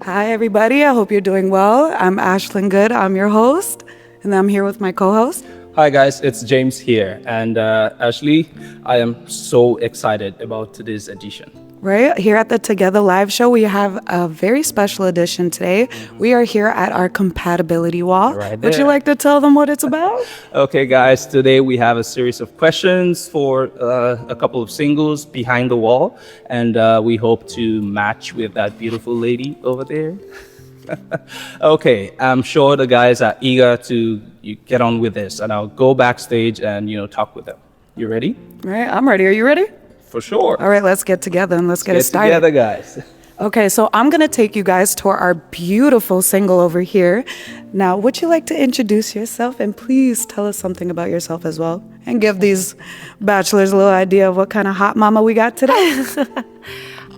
Hi, everybody. I hope you're doing well. I'm Ashlyn Good. I'm your host, and I'm here with my co-host. Hi guys, it's James here, and Ashley, I am so excited about today's edition. Right here at the Together live show, we have a very special edition today. We are here at our compatibility wall. Right Would you there. like to tell them what it's about? Okay, guys, today we have a series of questions for a couple of singles behind the wall, and we hope to match with that beautiful lady over there. Okay, I'm sure the guys are eager to get on with this, and I'll go backstage and talk with them. You ready? All right, I'm ready. Are you ready? For sure. All right, let's get together and let's get it Get started. together, guys. Okay, so I'm going to take you guys to our beautiful single over here. Now, would you like to introduce yourself and please tell us something about yourself as well and give these bachelors a little idea of what kind of hot mama we got today?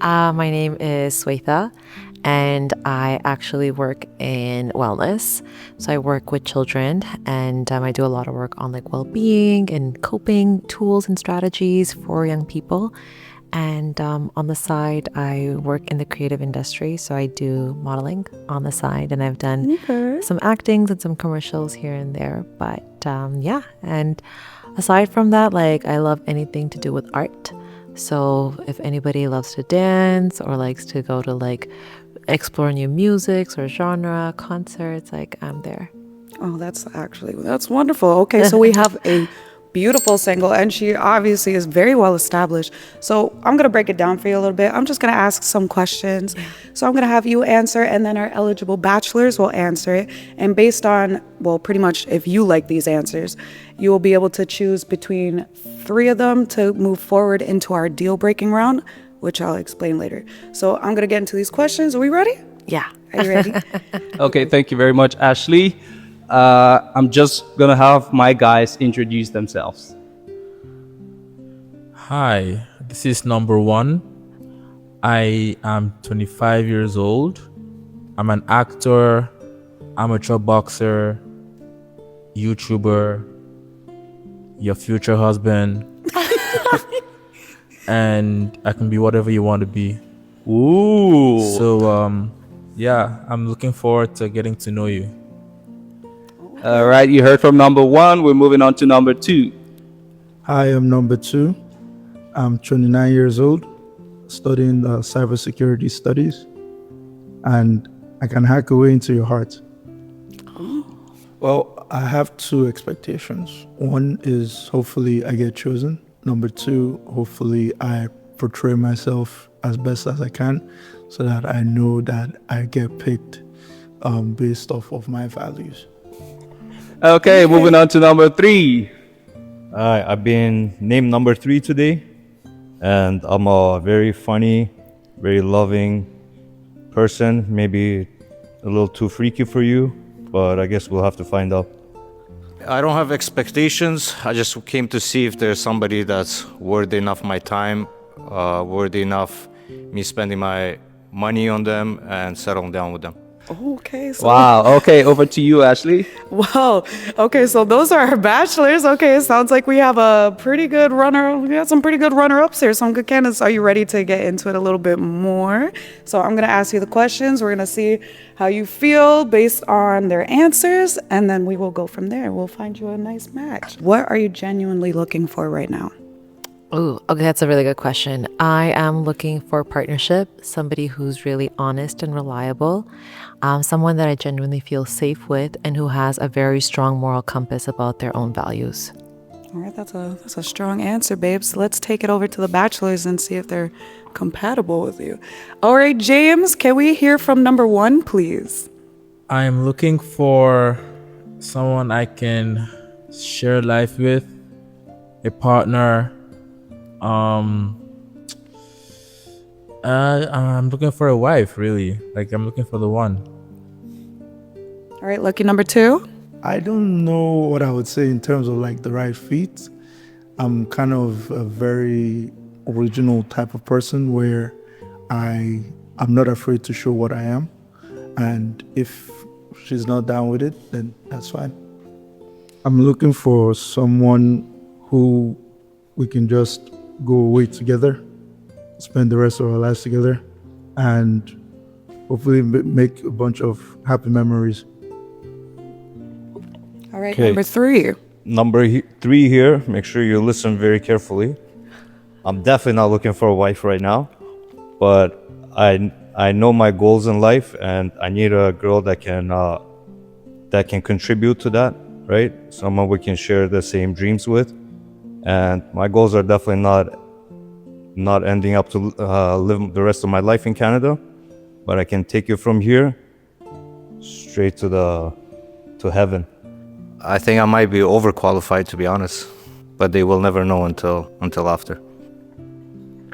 My name is Swetha, and I actually work in wellness. So I work with children, and I do a lot of work on like well-being and coping tools and strategies for young people. And on the side, I work in the creative industry, so I do modeling on the side, and I've done some actings and some commercials here and there. But yeah, and aside from that, like I love anything to do with art. So if anybody loves to dance or likes to go to like explore new musics or genre, concerts, like I'm there. Oh, that's wonderful. Okay, so we have a beautiful single, and she obviously is very well established. So I'm going to break it down for you a little bit. I'm just going to ask some questions. So I'm going to have you answer, and then our eligible bachelors will answer it. And based on, well, pretty much if you like these answers, you will be able to choose between 3 of them to move forward into our deal-breaking round, which I'll explain later. So I'm going to get into these questions. Are we ready? Yeah. Are you ready? Okay, thank you very much, Ashley. I'm just gonna have my guys introduce themselves. Hi, this is number one. I am 25 years old. I'm an actor, amateur boxer, YouTuber, your future husband, and I can be whatever you want to be. Ooh. So, yeah, I'm looking forward to getting to know you. All right, you heard from number one. We're moving on to number two. Hi, I'm number two. I'm 29 years old, studying cybersecurity studies, and I can hack away into your heart. Well, I have 2 expectations. One is hopefully I get chosen. Number 2, hopefully I portray myself as best as I can so that I know that I get picked based off of my values. Okay, moving on to number three. Hi, I've been named number 3 today, and I'm a very funny, very loving person. Maybe a little too freaky for you, but I guess we'll have to find out. I don't have expectations. I just came to see if there's somebody that's worthy enough my time, worthy enough me spending my money on them and settling down with them. Okay. So Wow. Okay, over to you, Ashley. Wow. Okay, so those are our bachelors. Okay, it sounds like we have a pretty good runner. We got some pretty good runner-ups here, some good candidates. Are you ready to get into it a little bit more? So I'm going to ask you the questions. We're going to see how you feel based on their answers, and then we will go from there. We'll find you a nice match. What are you genuinely looking for right now? Ooh, okay, that's a really good question. I am looking for a partnership, somebody who's really honest and reliable, someone that I genuinely feel safe with, and who has a very strong moral compass about their own values. All right, that's a strong answer, babes. Let's take it over to the bachelors and see if they're compatible with you. All right, James, can we hear from number 1, please? I'm looking for someone I can share life with, a partner. I'm looking for a wife, really. Like, I'm looking for the one. All right, lucky number 2. I don't know what I would say in terms of like the right fit. I'm kind of a very original type of person where I'm not afraid to show what I am. And if she's not down with it, then that's fine. I'm looking for someone who we can just go away together, spend the rest of our lives together, and hopefully make a bunch of happy memories. All right, Okay. number 3. Number 3 here, make sure you listen very carefully. I'm definitely not looking for a wife right now, but I know my goals in life, and I need a girl that can contribute to that, right? Someone we can share the same dreams with. And my goals are definitely not ending up to live the rest of my life in Canada, but I can take you from here straight to heaven. I think I might be overqualified, to be honest, but they will never know until after.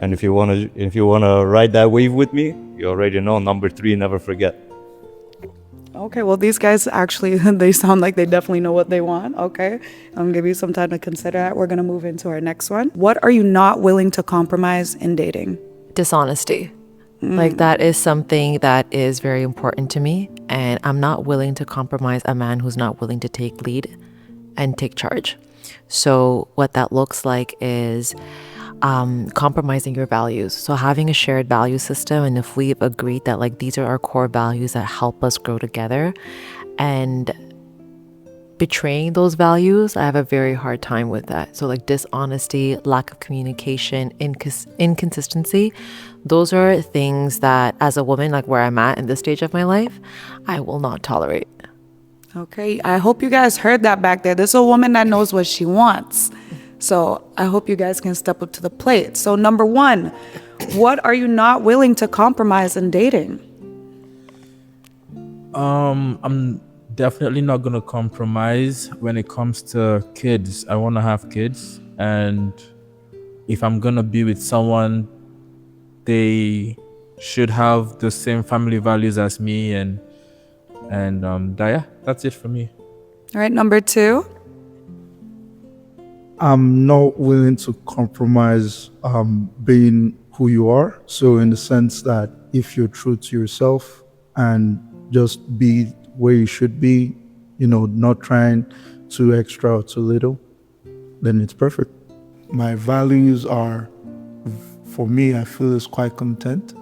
And if you wanna ride that wave with me, you already know number 3, never forget. Okay, well, these guys actually, they sound like they definitely know what they want. Okay, I'm gonna give you some time to consider that. We're gonna move into our next one. What are you not willing to compromise in dating? Dishonesty. Like that is something that is very important to me, and I'm not willing to compromise a man who's not willing to take lead and take charge. So what that looks like is compromising your values. So having a shared value system, and if we've agreed that like these are our core values that help us grow together, and betraying those values, I have a very hard time with that. So like dishonesty, lack of communication, inconsistency, those are things that as a woman, like where I'm at in this stage of my life, I will not tolerate. Okay, I hope you guys heard that back there. This is a woman that knows what she wants. So I hope you guys can step up to the plate. So number 1, what are you not willing to compromise in dating? I'm definitely not gonna compromise when it comes to kids. I want to have kids, and if I'm gonna be with someone, they should have the same family values as me, and yeah, that's it for me. All right, number 2. I'm not willing to compromise being who you are. So in the sense that if you're true to yourself and just be where you should be, not trying too extra or too little, then it's perfect. My values are, for me, I feel is quite content.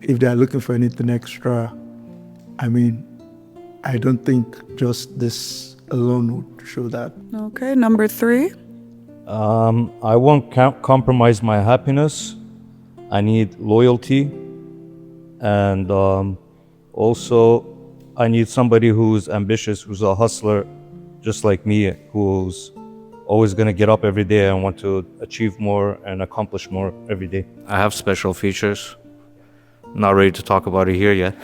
If they're looking for anything extra, I don't think just this alone would show that. Okay, number 3. I won't compromise my happiness. I need loyalty, and also I need somebody who's ambitious, who's a hustler, just like me, who's always gonna get up every day and want to achieve more and accomplish more every day. I have special features. Not ready to talk about it here yet.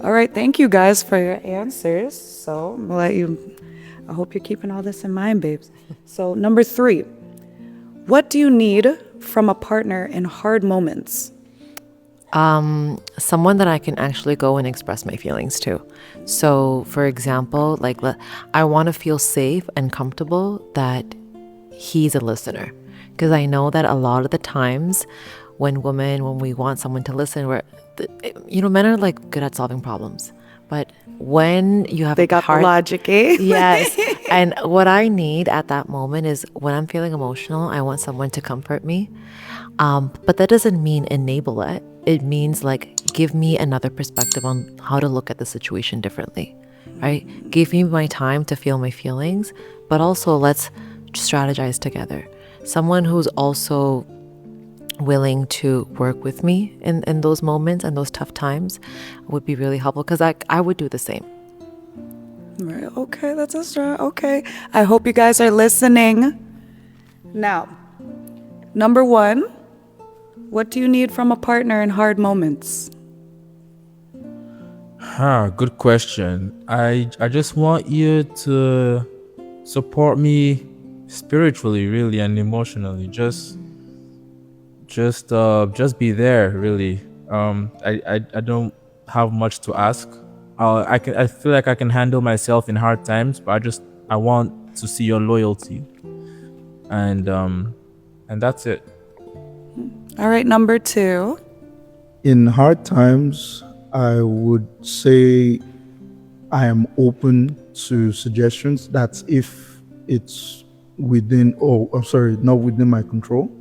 All right, thank you guys for your answers. So I'm gonna let you, I hope you're keeping all this in mind, babes. So number 3, what do you need from a partner in hard moments? Someone that I can actually go and express my feelings to. So for example, like I want to feel safe and comfortable that he's a listener, because I know that a lot of the times when we want someone to listen, men are like good at solving problems, but when you have They got the logic, eh? Yes. And what I need at that moment is when I'm feeling emotional, I want someone to comfort me. But that doesn't mean enable it. It means like give me another perspective on how to look at the situation differently, right? Give me my time to feel my feelings, but also let's strategize together. Someone who's also willing to work with me in those moments and those tough times would be really helpful, because I would do the same. Right, okay, that's a start. Okay, I hope you guys are listening. Now, number 1, what do you need from a partner in hard moments? Good question. I just want you to support me spiritually, really, and emotionally. Just be there, really. I don't have much to ask. I feel like I can handle myself in hard times, but I want to see your loyalty, and that's it. All right, number 2. In hard times, I would say I am open to suggestions. That's if it's not within my control.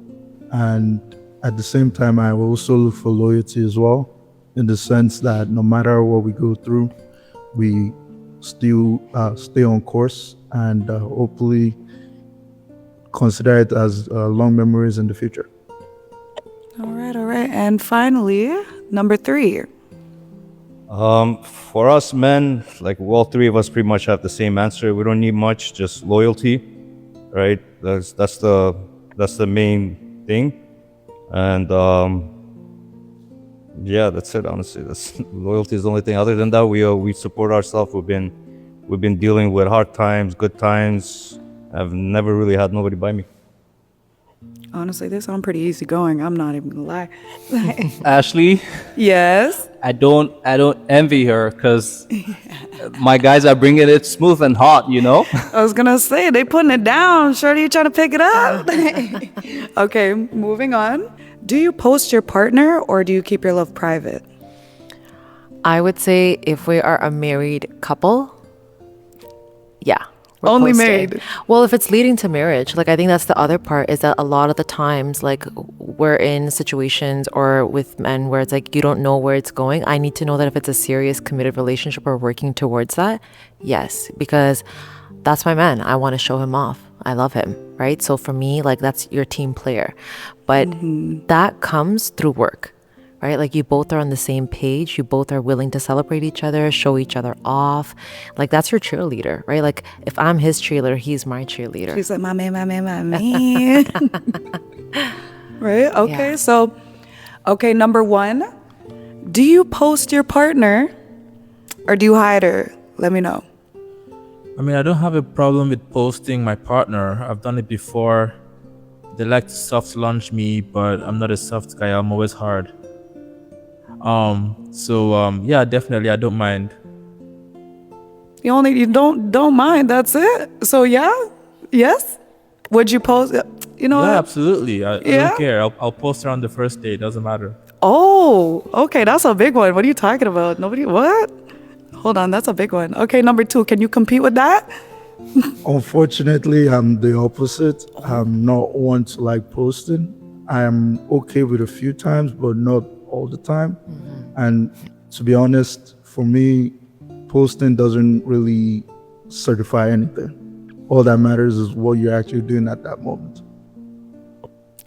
And at the same time, I will also look for loyalty as well. in the sense that no matter what we go through, we still stay on course and hopefully consider it as long memories in the future. All right, all right. And finally, number 3. For us men, like all three of us pretty much have the same answer. We don't need much, just loyalty, right? That's the main thing, and yeah, that's it. Honestly, that's loyalty is the only thing. Other than that, we support ourselves. We've been dealing with hard times, good times. I've never really had nobody by me. Honestly, they sound pretty easygoing. I'm not even gonna lie. Ashley, Yes. I don't envy her because my guys are bringing it smooth and hot, you know? I was gonna say they putting it down. Shorty, you trying to pick it up? Okay, moving on. Do you post your partner or do you keep your love private? I would say if we are a married couple, yeah. we're Only posting. married. Well, if it's leading to marriage, like I think that's the other part is that a lot of the times, like we're in situations or with men where it's like you don't know where it's going. I need to know that if it's a serious, committed relationship or working towards that, yes, because that's my man. I want to show him off. I love him, right? So for me, like that's your team player, but that comes through work. Right? Like you both are on the same page. You both are willing to celebrate each other, show each other off. Like that's your cheerleader, right? Like if I'm his cheerleader, he's my cheerleader. She's like, my man, my man, my man. Right? Okay, Yeah. so, okay, number 1. Do you post your partner or do you hide her? Let me know. I mean, I don't have a problem with posting my partner. I've done it before. They like to soft launch me, but I'm not a soft guy. I'm always hard. Yeah, definitely, I don't mind. You don't mind, that's it. So yeah? Yes? Would you post? You know Yeah, what? absolutely. I Yeah? don't care. I'll post her on the first date. Doesn't matter. Oh, okay, that's a big one. What are you talking about? Nobody, what? Hold on, that's a big one. Okay, number 2, can you compete with that? Unfortunately, I'm the opposite. I'm not one to like posting. I'm okay with a few times, but not all the time. And to be honest, for me, posting doesn't really certify anything. All that matters is what you're actually doing at that moment.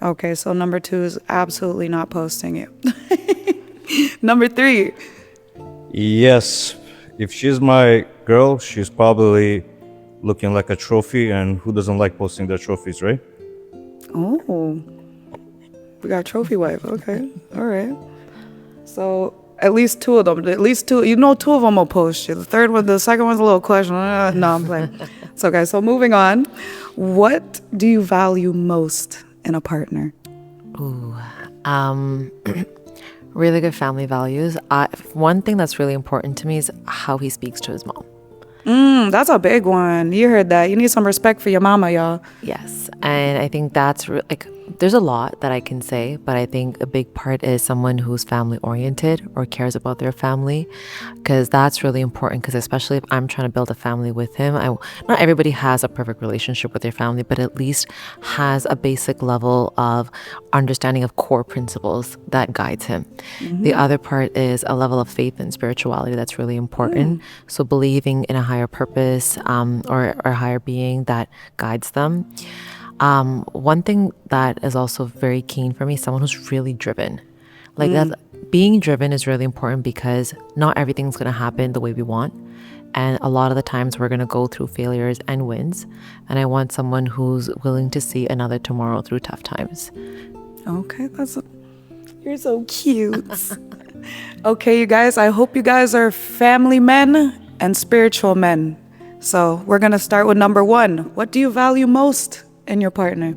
Okay, so number 2 is absolutely not posting it. Number 3, Yes, if she's my girl, she's probably looking like a trophy, and who doesn't like posting their trophies, right? oh, we got trophy wife. Okay, all right. So at least 2 of them, at least 2, 2 of them will post you. The second one's a little question. No, I'm playing. It's okay. So moving on, what do you value most in a partner? Really good family values. One thing that's really important to me is how he speaks to his mom. That's a big one. You heard that. You need some respect for your mama, y'all. Yes. And I think that's like, there's a lot that I can say, but I think a big part is someone who's family oriented or cares about their family, because that's really important. Because especially if I'm trying to build a family with him, not everybody has a perfect relationship with their family, but at least has a basic level of understanding of core principles that guides him. The other part is a level of faith and spirituality that's really important. So believing in a higher purpose or a higher being that guides them. One thing that is also very keen for me, someone who's really driven. Like that, being driven is really important because not everything's going to happen the way we want. And a lot of the times we're going to go through failures and wins. And I want someone who's willing to see another tomorrow through tough times. Okay, you're so cute. Okay, you guys, I hope you guys are family men and spiritual men. So we're going to start with number 1. What do you value most in your partner?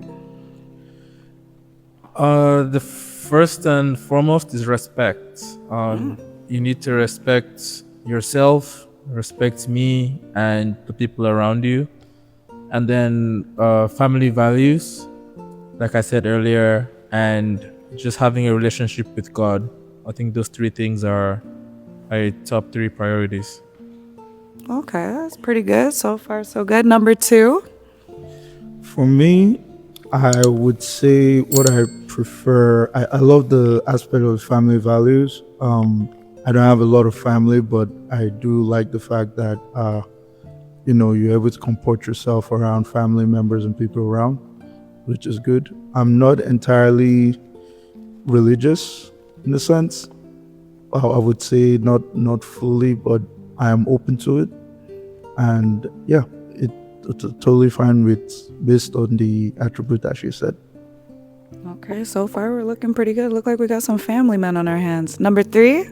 The first and foremost is respect. You need to respect yourself, respect me and the people around you. And then family values, like I said earlier, and just having a relationship with God. I think those 3 things are my top 3 priorities. Okay, that's pretty good. So far, so good. Number 2. For me, I would say what I prefer. I love the aspect of family values. I don't have a lot of family, but I do like the fact that you're able to comport yourself around family members and people around, which is good. I'm not entirely religious in a sense. I would say not fully, but I am open to it, and yeah, it's totally fine with based on the attribute that she said. Okay, so far we're looking pretty good. Look like we got some family men on our hands. Number 3.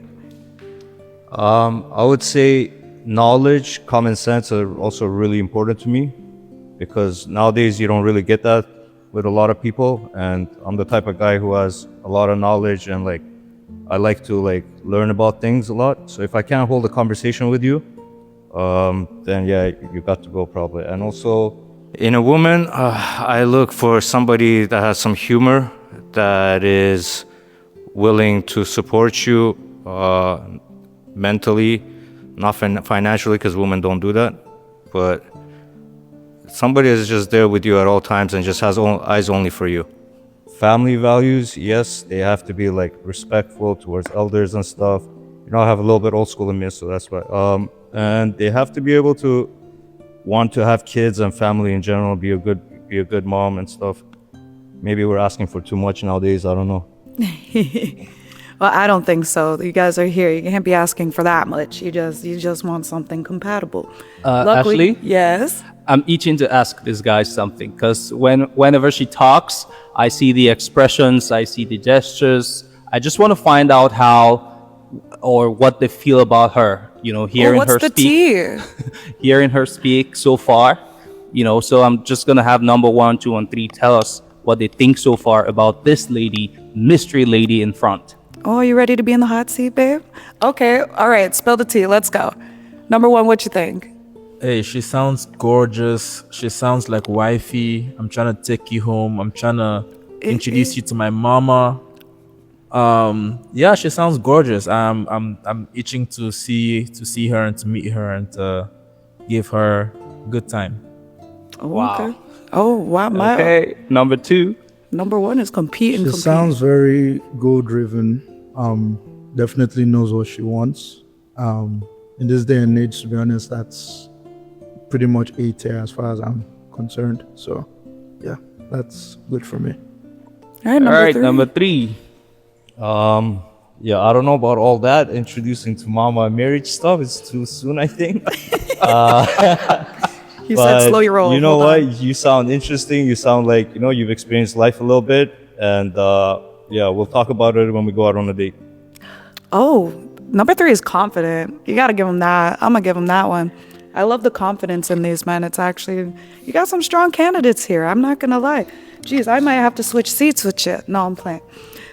I would say knowledge, common sense are also really important to me, because nowadays you don't really get that with a lot of people, and I'm the type of guy who has a lot of knowledge, and like I like to like learn about things a lot. So if I can't hold a conversation with you, then yeah, you got to go probably. And also in a woman, I look for somebody that has some humor, that is willing to support you mentally, not financially, because women don't do that, but somebody is just there with you at all times and just has eyes only for you. Family values, yes, they have to be like respectful towards elders and stuff. I have a little bit old school in me, so that's why. And they have to be able to want to have kids and family in general, be a good mom and stuff. Maybe we're asking for too much nowadays. I don't know. Well, I don't think so. You guys are here. You can't be asking for that much. You just want something compatible. Luckily, Ashley? yes. I'm itching to ask this guy something, because whenever she talks, I see the expressions, I see the gestures. I just want to find out how or what they feel about her. Hearing What's her the speak, tea? hearing her speak so far. So I'm just gonna have number 1, 2, and 3 tell us what they think so far about this lady, mystery lady in front. Oh, you ready to be in the hot seat, babe? Okay, all right, spill the tea. Let's go. Number 1, what you think? Hey, she sounds gorgeous. She sounds like wifey. I'm trying to take you home. I'm trying to introduce you to my mama. Yeah, she sounds gorgeous. I'm itching to see her and to meet her and to give her a good time. Oh, Wow. okay. Oh, wow. Okay, number 2. Number 1 is competing. She sounds very goal-driven. Definitely knows what she wants. In this day and age, to be honest, that's pretty much A tier as far as I'm concerned. So, yeah, that's good for me. All right, Number 3. Yeah, I don't know about all that. Introducing to mama marriage stuff is too soon, I think. You said slow your roll. You know Hold what? on. You sound interesting. You sound like you've experienced life a little bit, and yeah, we'll talk about it when we go out on a date. Oh, number 3 is confident. You got to give him that. I'm going to give him that one. I love the confidence in these men. It's actually, you got some strong candidates here. I'm not going to lie. Geez, I might have to switch seats with you. No, I'm playing.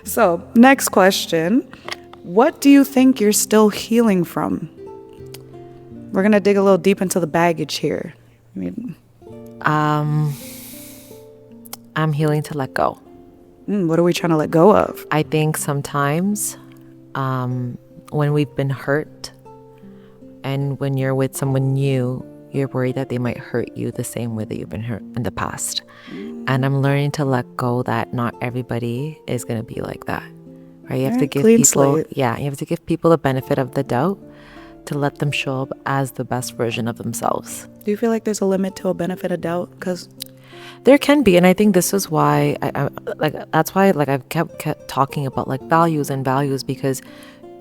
So, next question. What do you think you're still healing from? We're going to dig a little deep into the baggage here. I'm healing to let go. What are we trying to let go of? I think sometimes when we've been hurt and when you're with someone new, you're worried that they might hurt you the same way that you've been hurt in the past. And I'm learning to let go that not everybody is going to be like that. Right? You have to give clean people, slate. yeah, you have to give people the benefit of the doubt to let them show up as the best version of themselves. Do you feel like there's a limit to a benefit of doubt? Because There can be, and I think this is why that's why I've kept talking about like values, because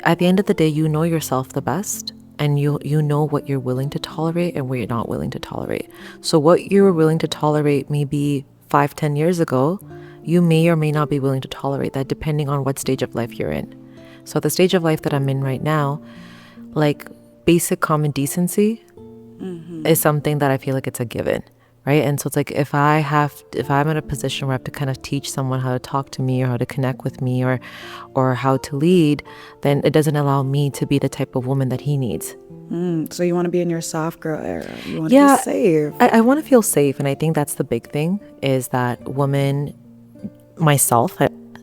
at the end of the day, you know yourself the best, and you know what you're willing to tolerate and what you're not willing to tolerate. So what you were willing to tolerate maybe 5-10 years ago, you may or may not be willing to tolerate that depending on what stage of life you're in. So the stage of life that I'm in right now, like basic common decency is something that I feel like it's a given, right? And so it's like if I'm in a position where I have to kind of teach someone how to talk to me or how to connect with me or how to lead, then it doesn't allow me to be the type of woman that he needs. so you want to be in your soft girl era. You want to be safe. I want to feel safe, and I think that's the big thing, is that woman, myself,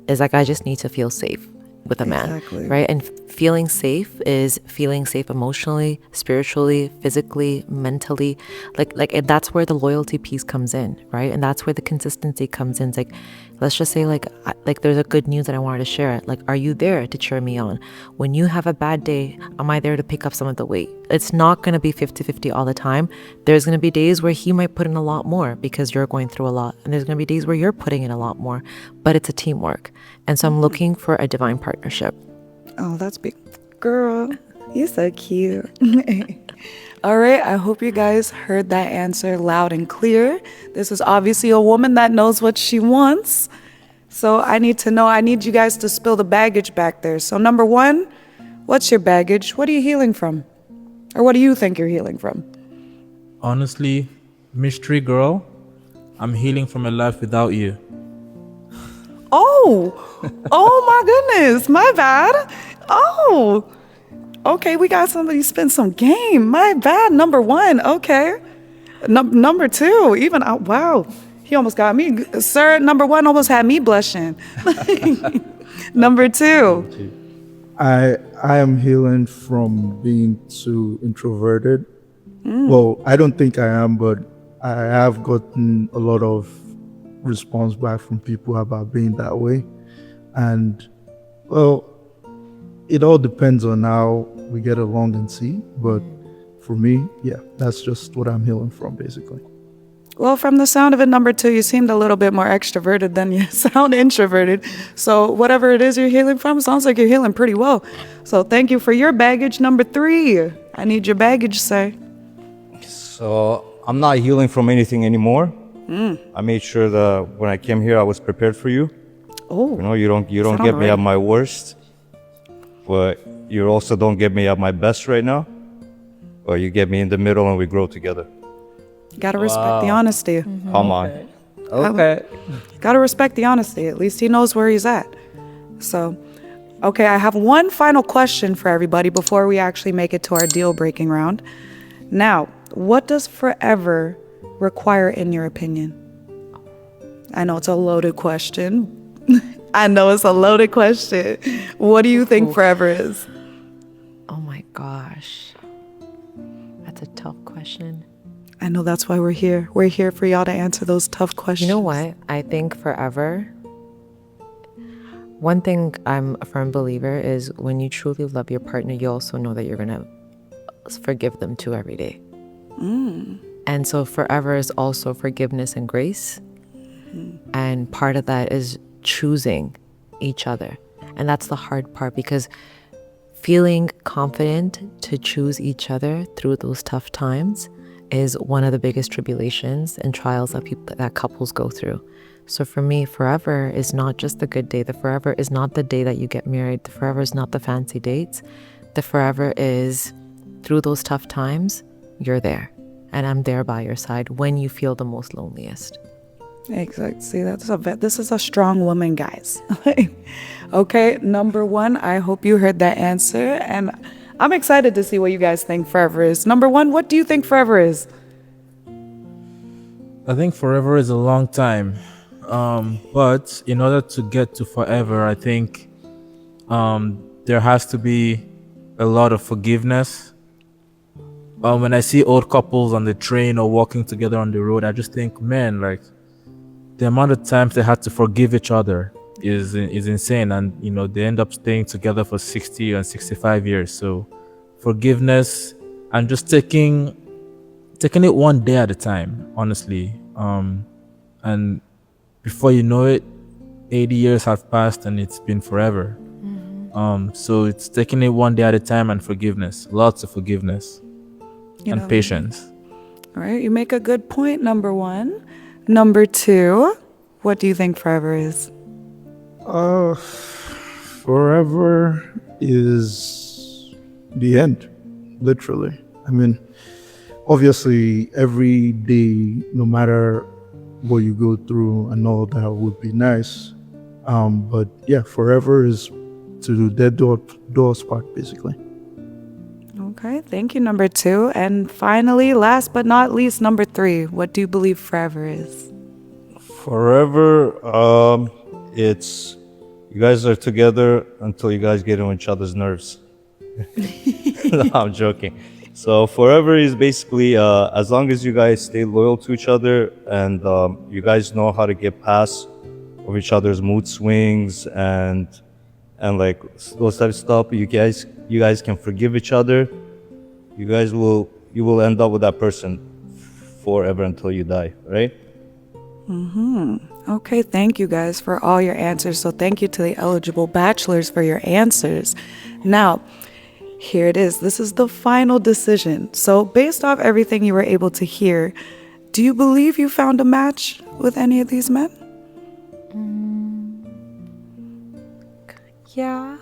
is like I just need to feel safe. with a man, Exactly. right? And feeling safe is feeling safe emotionally, spiritually, physically, mentally. That's where the loyalty piece comes in, right? And that's where the consistency comes in. It's like, let's just say there's a good news that I wanted to share. Like, are you there to cheer me on? When you have a bad day, am I there to pick up some of the weight? It's not going to be 50-50 all the time. There's going to be days where he might put in a lot more because you're going through a lot. And there's going to be days where you're putting in a lot more, but it's a teamwork. And so I'm looking for a divine partnership. Oh, that's big. Girl, you're so cute. All right, I hope you guys heard that answer loud and clear. This is obviously a woman that knows what she wants. So I need you guys to spill the baggage back there. So number one, what's your baggage? What are you healing from? Or what do you think you're healing from? Honestly, mystery girl, I'm healing from a life without you. Oh my goodness, my bad. Oh, okay, we got somebody spin some game. My bad, number one, okay. Number two, even, wow, he almost got me. Sir, number one almost had me blushing. Number two. I am healing from being too introverted. Well, I don't think I am, but I have gotten a lot of response back from people about being that way. And well, it all depends on how we get along and see. But for me, yeah, that's just what I'm healing from, basically. Well, from the sound of it, number two, you seemed a little bit more extroverted than you sound introverted. So whatever it is you're healing from, sounds like you're healing pretty well. So thank you for your baggage. Number three, I need your baggage, sir. So I'm not healing from anything anymore. I made sure that when I came here, I was prepared for you. Oh, You know, you don't Sound get me right. at my worst, but you also don't get me at my best right now. But you get me in the middle, and we grow together. gotta respect the honesty. Come on. Okay. Gotta respect the honesty. At least he knows where he's at. So, okay, I have one final question for everybody before we actually make it to our deal-breaking round. Now, what does forever require in your opinion? I know it's a loaded question. I know it's a loaded question. What do you think forever is? Oh my gosh. That's a tough question. I know that's why we're here. We're here for y'all to answer those tough questions. You know what? I think forever, one thing I'm a firm believer is when you truly love your partner, you also know that you're going to forgive them too every day. And so forever is also forgiveness and grace. And part of that is choosing each other. And that's the hard part, because feeling confident to choose each other through those tough times is one of the biggest tribulations and trials that couples go through. So for me, forever is not just the good day. The forever is not the day that you get married. The forever is not the fancy dates. The forever is through those tough times, you're there. And I'm there by your side when you feel the most loneliest. Exactly. See, this is a strong woman, guys. Okay, number one, I hope you heard that answer. And I'm excited to see what you guys think forever is. Number one, what do you think forever is? I think forever is a long time. But in order to get to forever, I think there has to be a lot of forgiveness. When I see old couples on the train or walking together on the road, I just think, man, like the amount of times they had to forgive each other is insane. And, you know, they end up staying together for 60 and 65 years. So forgiveness and just taking it one day at a time, honestly. And before you know it, 80 years have passed and it's been forever. So it's taking it one day at a time and forgiveness, lots of forgiveness and patience. All right, you make a good point, number one. Number two, what do you think forever is? Forever is the end, literally. I mean, obviously, every day, no matter what you go through and all that, would be nice. But yeah, forever is to the dead door spot, basically. Okay, thank you, number two. And finally, last but not least, number three, what do you believe forever is? Forever, it's You guys are together until you guys get on each other's nerves. No, I'm joking. So forever is basically as long as you guys stay loyal to each other and you guys know how to get past of each other's mood swings and like those type of stuff. You guys can forgive each other. You will end up with that person forever until you die, right? Okay, thank you guys for all your answers. So thank you to the eligible bachelors for your answers. Now, here it is. This is the final decision. So based off everything you were able to hear, do you believe you found a match with any of these men? Yeah.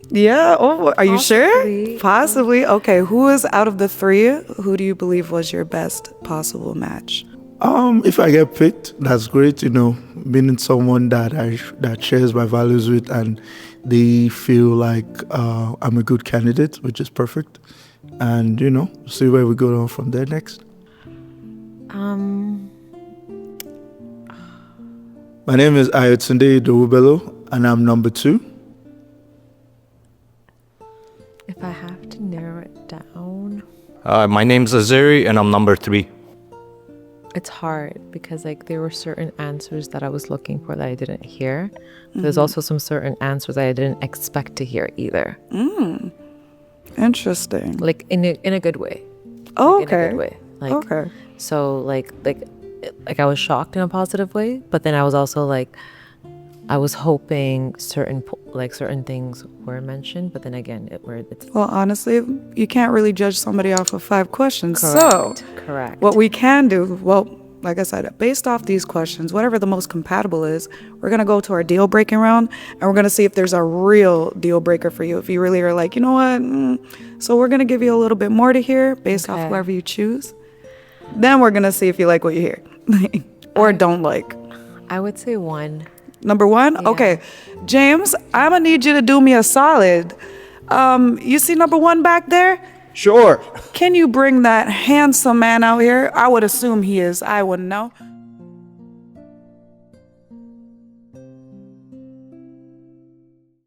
Yeah. Oh, are you sure? Possibly. Possibly. Okay. Who is out of the three? Who do you believe was your best possible match? If I get picked, that's great. You know, meaning someone that shares my values with, and they feel like I'm a good candidate, which is perfect. And you know, see where we go on from there next. My name is Ayotunde Dowubelo, and I'm number 2. If I have to narrow it down, My name's Azeri, and I'm number 3. it's hard because like there were certain answers that I was looking for that I didn't hear. There's also some certain answers that I didn't expect to hear either. Interesting. Like in a good way. Oh, Like, in a okay. good way. Like Okay. so like I was shocked in a positive way, but then I was also like I was hoping certain things were mentioned, but then again it's Well, honestly, you can't really judge somebody off of 5 questions. So, correct. what we can do, well, like I said, based off these questions, whatever the most compatible is, we're going to go to our deal breaking round and we're going to see if there's a real deal breaker for you. If you really are like, you know what? So, we're going to give you a little bit more to hear based off Okay. whoever you choose. Then we're going to see if you like what you hear or don't like. I would say 1. Number 1? Yeah. Okay. James, I'm going to need you to do me a solid. You see number 1 back there? Sure. Can you bring that handsome man out here? I would assume he is. I wouldn't know.